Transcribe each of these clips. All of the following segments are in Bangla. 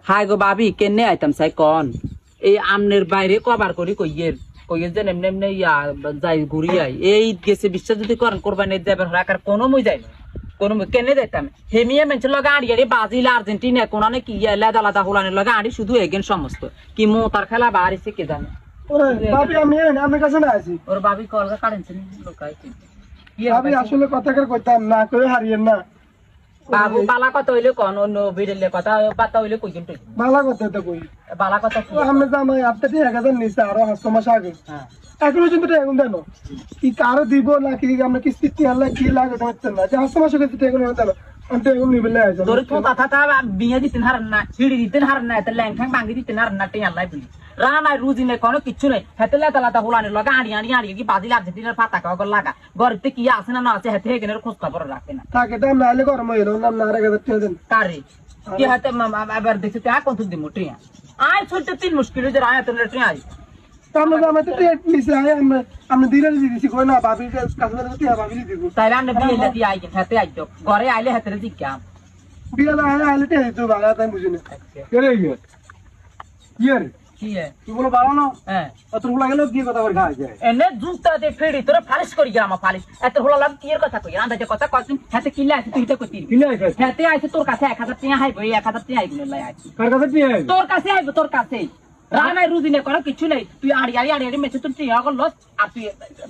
হাই গো ভাবি কেনে আইতাম চাই কন এই আমনের বাইরে কবার করি কইয়ের যে এমনি এমনি যাই ঘুরি আই এই গেছে বিশ্বাস যদি করেন কোরবানি যাবার রাখার কোনো মই যাই না কোনো কেনে যাইতাম হেমিয়ে মেনছে লগে আড়ি আড়ি ব্রাজিল আর্জেন্টিনা কোন অনেক কি আলাদা আলাদা হুলানের লগে আড়ি শুধু এগেন সমস্ত কি মো তার খেলা বাড়িছে কে জানে ভাবি আমি আমার কাছে না আছি ওর ভাবি কলকা কারেন্সি লোকাই ভাবি আসলে কথাকার কইতাম না কই হারিয়েন না বাবু বালা কথা হইলে কোন অন্য বিড়েলে কথা পাতা হইলে কইছেন তুই বালা কথা তো কই বালা কথা কি আমরা জামাই আপনি 1000 নিছে আরো 5 মাস আগে হ্যাঁ এখন পর্যন্ত এখন দেন কি কারো দিব না কি আমরা কিস্তি আল্লাহ কি লাগে হচ্ছে না যে 5 মাস আগে এখন দেন আমি এখন নিবেলে আইছো তোর তো কথা তা বিয়ে দিতেন হারান না ছিড়ি দিতেন হারান না তে ল্যাংখাং ভাঙি দিতেন হারান না টিয়া আল্লাহ বলি রানাই রুজি নাই কোনো কিচ্ছু নাই হেতে লাতা লাতা হুলানের লগে আড়ি কি বাজিল আর্জেন্টিনার পাতা খাওয়া লাগা গরিবতে কি আছে না না আছে হেতে এখানের খোঁজ খবর রাখে না থাকে দাম না হলে গরম হইলো নাম না রেখে দিতে দেন কারে কি হাতে আবার দেখতে তা কোন তুই মোটিয়া আয় ছোট তিন মুশকিল যে আয় তোর টিয়া আই আমরা জামাই তো টেট নিছে আমরা দিলে দিছি কই না ভাবি কাছে তো ভাবি দিব তাই আমরা বিয়ে লাগি আই হেতে আই তো ঘরে আইলে হেতে দিকাম বিয়ে না আইলে তে তো বালা তাই বুঝিনি কে রে ইয়ার কি হে তুই বলো বালা না হ্যাঁ তোর বলা গেল কি কথা বল খাই যায় এনে জুতা দে ফেড়ি তোরা ফালিশ করি গ্রাম ফালিশ এত হলো লাগ কি এর কথা কই আন্দা যে কথা কইছিস হাতে কিলা আছে তুই তো কইতি কিলা আছে হাতে আইছে তোর কাছে 1000 টাকা হাইবো 1000 টাকা আইবো লাই আইছে কার কাছে কি হয় তোর কাছে আইবো তোর কাছে রানাই রুজি নে করো কিছু নাই তুই আড়ি মেছে তুই টিয়া গল লস আর তুই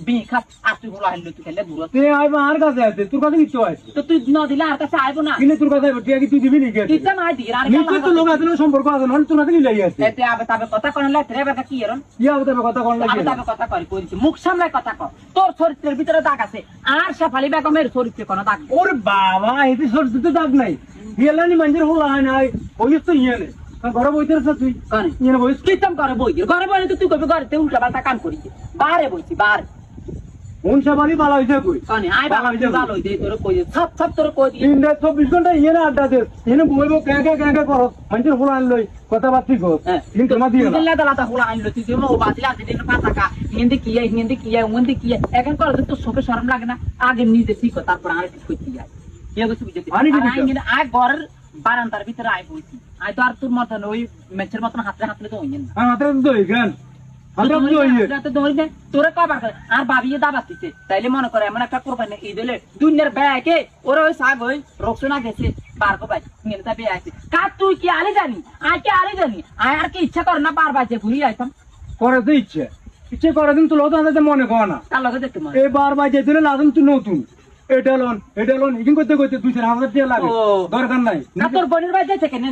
বি খাস আর তুই হলো হাইলো তুই খেলে বুড়ো তে আইবো আর কাছে আছে তোর কাছে নিচ্ছ আছে তো তুই ন দিলে আর কাছে আইবো না কিনে তোর কাছে আইবো টিয়া কি তুই দিবি নি কে দিতে না দি রানি নিশ্চয় তো লোক আছে সম্পর্ক আছে নন তোর কাছে নিলাই আছে এতে আবে তবে কথা কোন লাই রে বেটা কি এরন কি হবে তবে কথা কোন লাগে আবে তবে কথা কইছি মুখ সামলাই কথা কর তোর চরিত্রের ভিতরে দাগ আছে আর সাফালি বেগমের চরিত্রে কোনো দাগ ওরে বাবা এতে সরতে দাগ নাই গেলানি মঞ্জুর হলো হয় না ওই তো ইয়ে নে ঘরে বইতে আছে তুই কানে ইয়ে বইস কিতাম করে বই ঘরে বইলে তো তুই কবি ঘরেতে উল্টা পাল্টা কাম করিস বারে বইছি বারে কোন সাবালি ভালো হইছে কই কানে আই বাবা ভালো হই দে তোর কই সব তোর কই দি 24 ঘন্টা ইয়ে না আড্ডা দে এনে বইবো কে করো মঞ্জুর হলো আন লই কথা বাতি কো দিন তোমা দিও না দিল্লা দালাতা হলো আইলো তুই যে মো বাতিলা দিন পাতাকা হিন্দি কি উন্দি কি এখন করে তো চোখে শরম লাগে না আগে নিজে ঠিক তারপর আর ঠিক কইতে যায় ইয়া গো বুঝতে আই ঘরের বারান্দার ভিতরে আই বইছি আই তো আর তোর মতন ওই মেচের মতন হাতলে তো হইন না হাতে তো হইছেন হাতে তো হইছে রাতে ধরে দে তোরে কবার করে আর ভাবিয়ে দাবাত দিতে তাইলে মনে করে এমন একটা কোরবানি ঈদ হলে দুনিয়ার ব্যাকে ওরে ওই সাগ হই রক্সনা গেছে বার কো ভাই নিয়ে তা বে আছে কা তুই কি আলে জানি আই কি আলে জানি আই আর কি ইচ্ছা করে না বারবার যে ঘুরি আইতাম করে তো ইচ্ছে করে দিন তো লোক আনতে মনে কর না কার লগে দেখতে মনে এই বারবার যেতে লাদম তুই নতুন এটা লোন ইগিন করতে 2-4 হাজার টাকা লাগে দরকার নাই না তোর বোনের ভাই যাইছে কেন